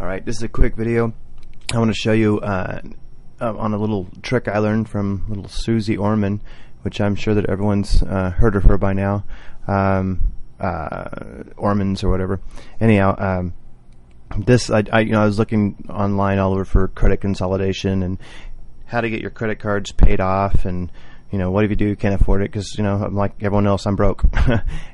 Alright, this is a quick video. I want to show you on a little trick I learned from little Susie Orman, which I'm sure that everyone's heard of her by now. Ormans or whatever. Anyhow, this I was looking online all over for credit consolidation and how to get your credit cards paid off, and what if you do can't afford it, because I'm like everyone else, I'm broke.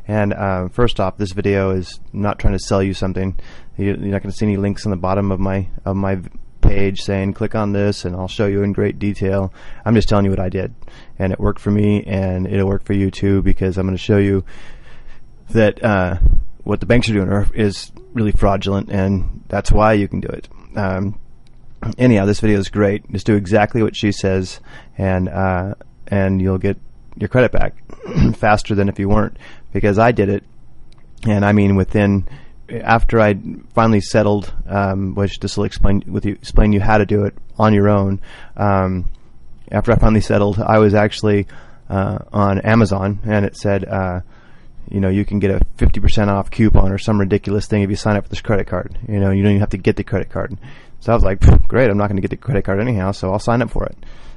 And first off, this video is not trying to sell you something. You're not going to see any links on the bottom of my page saying click on this and I'll show you in great detail. I'm just telling you what I did, and it worked for me, and it'll work for you too, because I'm going to show you that what the banks are doing is really fraudulent, and that's why you can do it. Anyhow, this video is great. Just do exactly what she says, and you'll get your credit back faster than if you weren't, because I did it. And I mean, after I finally settled, which this will explain you how to do it on your own. After I finally settled, I was actually on Amazon, and it said you can get a 50% off coupon or some ridiculous thing if you sign up for this credit card. You don't even have to get the credit card. So I was like, great, I'm not going to get the credit card anyhow, so I'll sign up for it.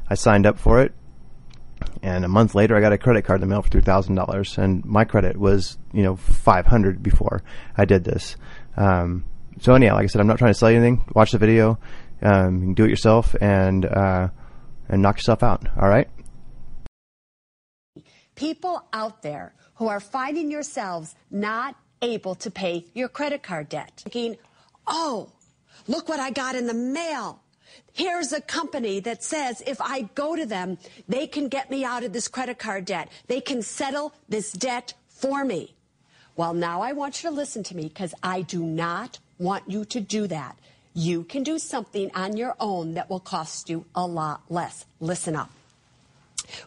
I signed up for it, and a month later I got a credit card in the mail for $3,000, and my credit was $500 before I did this. So anyhow, like I said, I'm not trying to sell you anything. Watch the video. You can do it yourself and knock yourself out. All right? People out there who are finding yourselves not able to pay your credit card debt. Thinking, oh, look what I got in the mail. Here's a company that says if I go to them, they can get me out of this credit card debt. They can settle this debt for me. Well, now I want you to listen to me, because I do not want you to do that. You can do something on your own that will cost you a lot less. Listen up.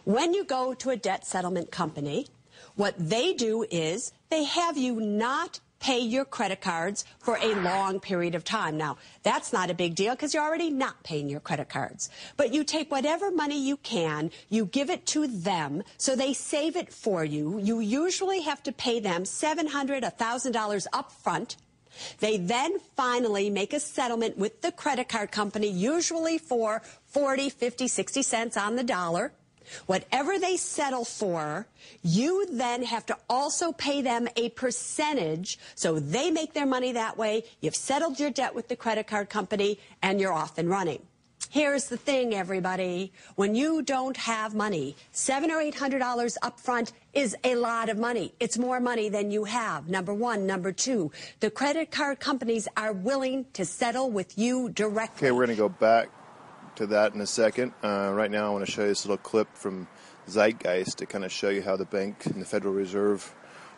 When you go to a debt settlement company, what they do is they have you not pay your credit cards for a long period of time. Now, that's not a big deal because you're already not paying your credit cards. But you take whatever money you can, you give it to them, so they save it for you. You usually have to pay them $700, $1,000 up front. They then finally make a settlement with the credit card company, usually for 40, 50, 60 cents on the dollar. Whatever they settle for, you then have to also pay them a percentage, so they make their money that way. You've settled your debt with the credit card company, and you're off and running. Here's the thing, everybody. When you don't have money, $700 or $800 up front is a lot of money. It's more money than you have, number one. Number two, the credit card companies are willing to settle with you directly. Okay, we're going to go back to that in a second. Right now I want to show you this little clip from Zeitgeist to kind of show you how the bank and the Federal Reserve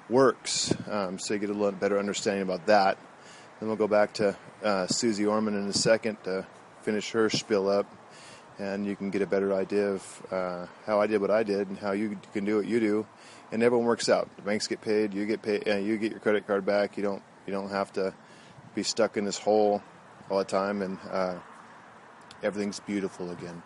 works, so you get a little better understanding about that. Then we'll go back to Susie Orman in a second to finish her spiel up, and you can get a better idea of how I did what I did and how you can do what you do, and everyone works out. The banks get paid, you get paid, you get your credit card back. You don't have to be stuck in this hole all the time, and everything's beautiful again.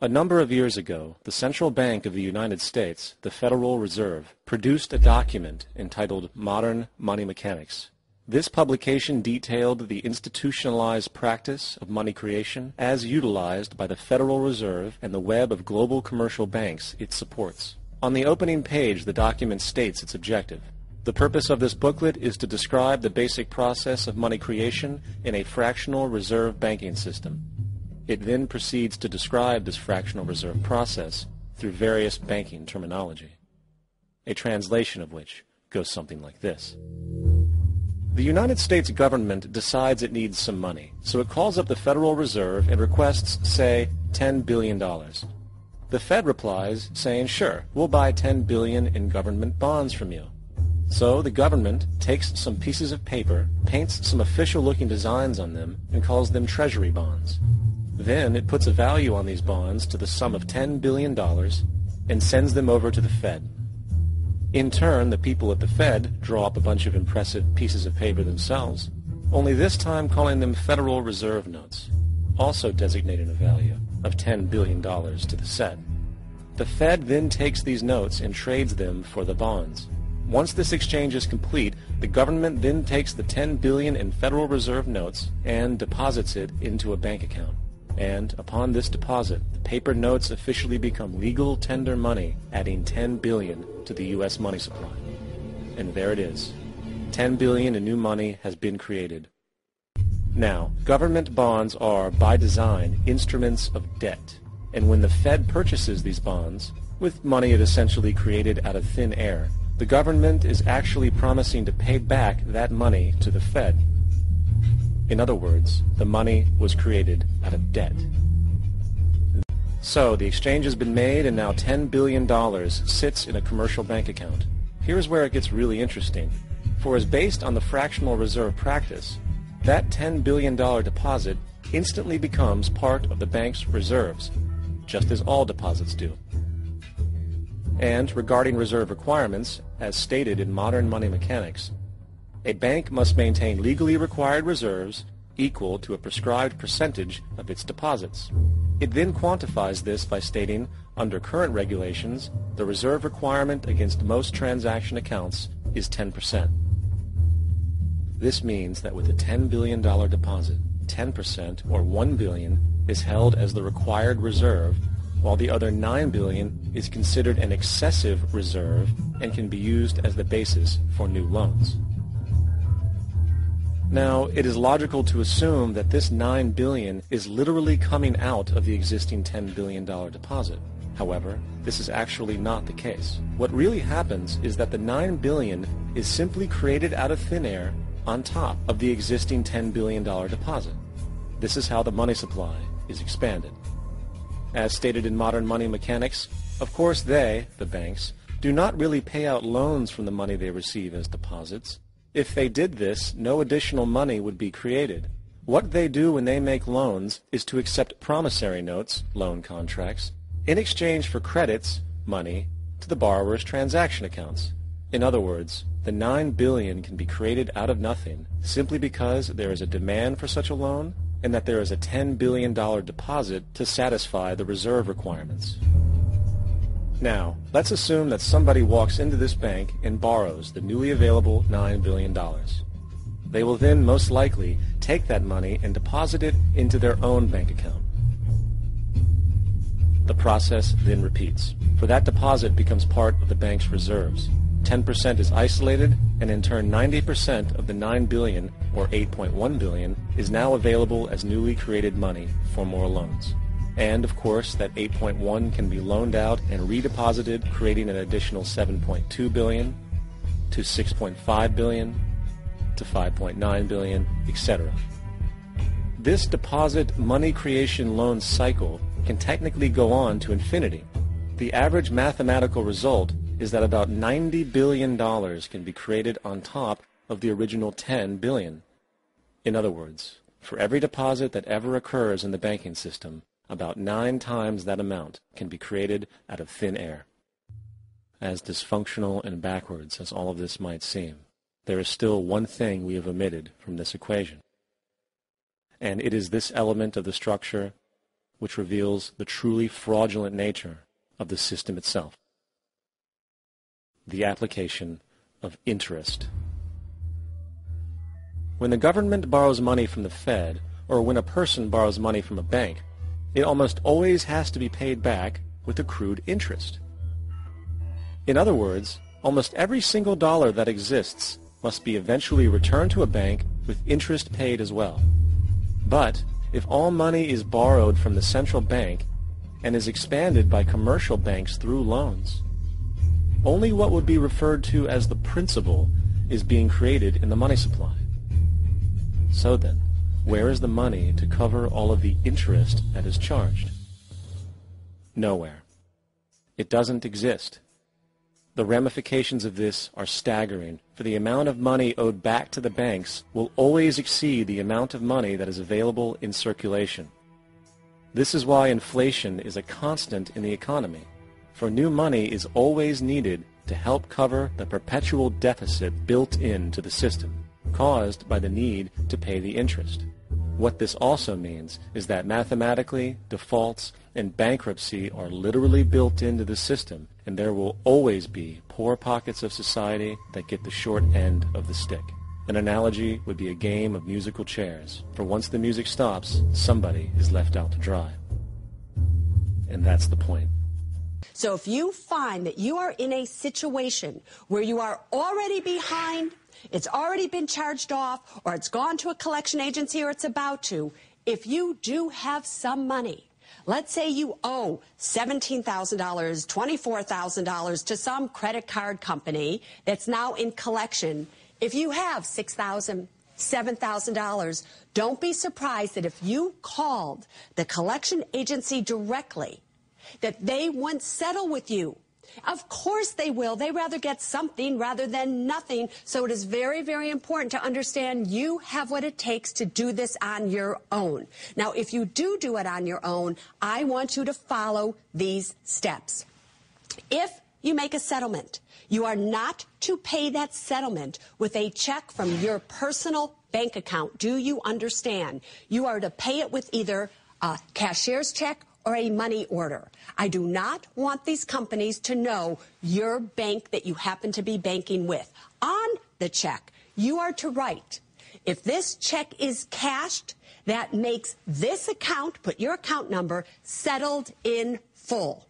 A number of years ago, the Central Bank of the United States, the Federal Reserve, produced a document entitled Modern Money Mechanics. This publication detailed the institutionalized practice of money creation as utilized by the Federal Reserve and the web of global commercial banks it supports. On the opening page, the document states its objective. The purpose of this booklet is to describe the basic process of money creation in a fractional reserve banking system. It then proceeds to describe this fractional reserve process through various banking terminology, a translation of which goes something like this. The United States government decides it needs some money, so it calls up the Federal Reserve and requests, say, $10 billion. The Fed replies saying, sure, we'll buy $10 billion in government bonds from you. So the government takes some pieces of paper, paints some official-looking designs on them, and calls them treasury bonds. Then it puts a value on these bonds to the sum of $10 billion and sends them over to the Fed. In turn, the people at the Fed draw up a bunch of impressive pieces of paper themselves, only this time calling them Federal Reserve notes, also designating a value of $10 billion to the Fed. The Fed then takes these notes and trades them for the bonds. Once this exchange is complete, the government then takes the $10 billion in Federal Reserve notes and deposits it into a bank account. And upon this deposit, the paper notes officially become legal tender money, adding $10 billion to the U.S. money supply. And there it is. $10 billion in new money has been created. Now, government bonds are, by design, instruments of debt. And when the Fed purchases these bonds, with money it essentially created out of thin air, the government is actually promising to pay back that money to the Fed. In other words, the money was created out of debt. So the exchange has been made, and now $10 billion sits in a commercial bank account. Here's where it gets really interesting. For as based on the fractional reserve practice, that $10 billion deposit instantly becomes part of the bank's reserves, just as all deposits do. And regarding reserve requirements, as stated in modern money mechanics, a bank must maintain legally required reserves equal to a prescribed percentage of its deposits. It then quantifies this by stating, under current regulations, the reserve requirement against most transaction accounts is 10%. This means that with a $10 billion deposit, 10%, or $1 billion, is held as the required reserve, while the other $9 billion is considered an excessive reserve and can be used as the basis for new loans. Now, it is logical to assume that this $9 billion is literally coming out of the existing $10 billion deposit. However, this is actually not the case. What really happens is that the $9 billion is simply created out of thin air on top of the existing $10 billion deposit. This is how the money supply is expanded. As stated in modern money mechanics, of course they, the banks, do not really pay out loans from the money they receive as deposits. If they did this, no additional money would be created. What they do when they make loans is to accept promissory notes, loan contracts, in exchange for credits, money, to the borrower's transaction accounts. In other words, the $9 billion can be created out of nothing simply because there is a demand for such a loan and that there is a $10 billion deposit to satisfy the reserve requirements. Now, let's assume that somebody walks into this bank and borrows the newly available $9 billion. They will then most likely take that money and deposit it into their own bank account. The process then repeats, for that deposit becomes part of the bank's reserves. 10% is isolated, and in turn 90% of the $9 billion, or $8.1 billion, is now available as newly created money for more loans. And, of course, that 8.1 can be loaned out and redeposited, creating an additional 7.2 billion, to 6.5 billion, to 5.9 billion, etc. This deposit money creation loan cycle can technically go on to infinity. The average mathematical result is that about $90 billion can be created on top of the original $10 billion. In other words, for every deposit that ever occurs in the banking system, about 9 times that amount can be created out of thin air. As dysfunctional and backwards as all of this might seem, there is still one thing we have omitted from this equation. And it is this element of the structure which reveals the truly fraudulent nature of the system itself. The application of interest. When the government borrows money from the Fed, or when a person borrows money from a bank, it almost always has to be paid back with accrued interest. In other words, almost every single dollar that exists must be eventually returned to a bank with interest paid as well. But if all money is borrowed from the central bank and is expanded by commercial banks through loans, only what would be referred to as the principal is being created in the money supply. So then, where is the money to cover all of the interest that is charged? Nowhere. It doesn't exist. The ramifications of this are staggering, for the amount of money owed back to the banks will always exceed the amount of money that is available in circulation. This is why inflation is a constant in the economy, for new money is always needed to help cover the perpetual deficit built into the system, caused by the need to pay the interest. What this also means is that mathematically, defaults and bankruptcy are literally built into the system, and there will always be poor pockets of society that get the short end of the stick. An analogy would be a game of musical chairs, for once the music stops, somebody is left out to dry. And that's the point. So if you find that you are in a situation where you are already behind, it's already been charged off, or it's gone to a collection agency, or it's about to, if you do have some money, let's say you owe $17,000, $24,000 to some credit card company that's now in collection. If you have $6,000, $7,000, don't be surprised that if you called the collection agency directly, that they won't settle with you. Of course they will. They rather get something rather than nothing. So it is very, very important to understand you have what it takes to do this on your own. Now, if you do it on your own, I want you to follow these steps. If you make a settlement, you are not to pay that settlement with a check from your personal bank account. Do you understand? You are to pay it with either a cashier's check or a money order. I do not want these companies to know your bank that you happen to be banking with. On the check, you are to write, if this check is cashed, that makes this account, put your account number, settled in full.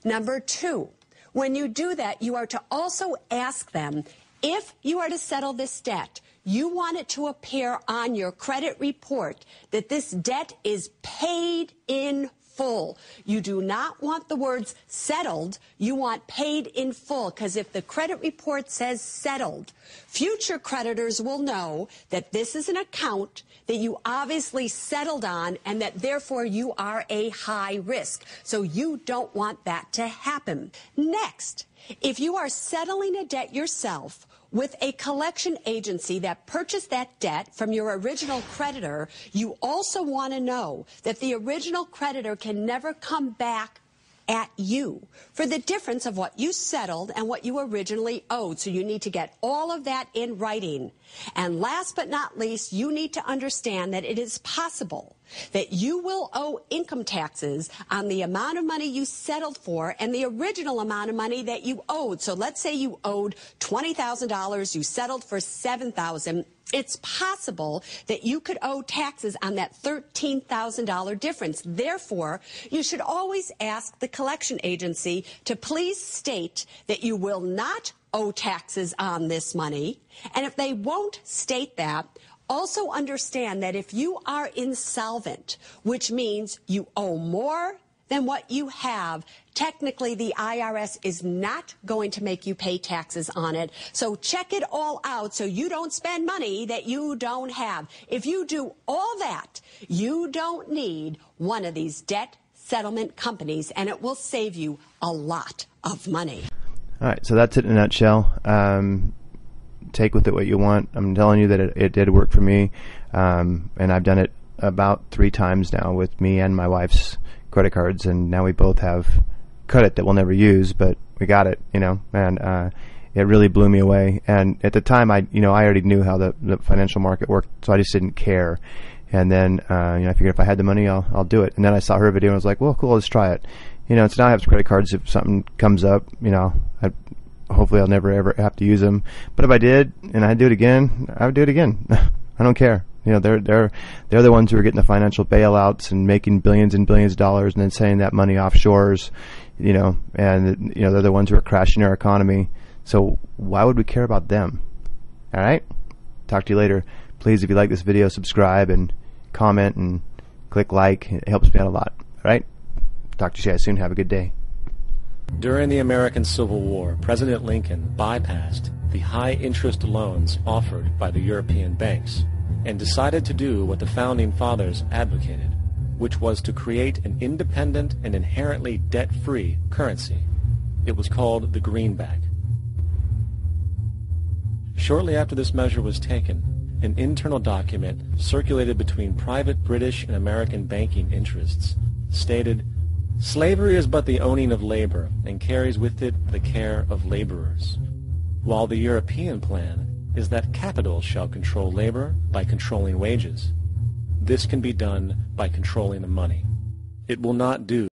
Number two, when you do that, you are to also ask them, if you are to settle this debt, you want it to appear on your credit report that this debt is paid in full. You do not want the words settled. You want paid in full, because if the credit report says settled, future creditors will know that this is an account that you obviously settled on and that therefore you are a high risk. So you don't want that to happen. Next, if you are settling a debt yourself with a collection agency that purchased that debt from your original creditor, you also want to know that the original creditor can never come back at you for the difference of what you settled and what you originally owed. So you need to get all of that in writing. And last but not least, you need to understand that it is possible that you will owe income taxes on the amount of money you settled for and the original amount of money that you owed. So let's say you owed $20,000, you settled for $7,000. It's possible that you could owe taxes on that $13,000 difference. Therefore, you should always ask the collection agency to please state that you will not owe taxes on this money. And if they won't state that, also understand that if you are insolvent, which means you owe more than what you have, technically the IRS is not going to make you pay taxes on it. So check it all out so you don't spend money that you don't have. If you do all that, you don't need one of these debt settlement companies, and it will save you a lot of money. All right, so that's it in a nutshell. Take with it what you want. I'm telling you that it did work for me, and I've done it about 3 times now with me and my wife's credit cards, and now we both have credit that we'll never use, but we got it, and it really blew me away. And at the time, I already knew how the financial market worked, so I just didn't care. And then, I figured if I had the money, I'll do it. And then I saw her video and I was like, well, cool, let's try it. So now I have credit cards. If something comes up, hopefully I'll never ever have to use them. But if I did and I do it again, I would do it again. I don't care. They're the ones who are getting the financial bailouts and making billions and billions of dollars and then sending that money offshores, and they're the ones who are crashing our economy. So why would we care about them? All right. Talk to you later. Please, if you like this video, subscribe and comment and click like. It helps me out a lot. All right. Talk to you guys soon. Have a good day. During the American Civil War, President Lincoln bypassed the high-interest loans offered by the European banks and decided to do what the Founding Fathers advocated, which was to create an independent and inherently debt-free currency. It was called the greenback. Shortly after this measure was taken, an internal document circulated between private British and American banking interests stated, "Slavery is but the owning of labor, and carries with it the care of laborers, while the European plan is that capital shall control labor by controlling wages." this can be done by controlling the money. It will not do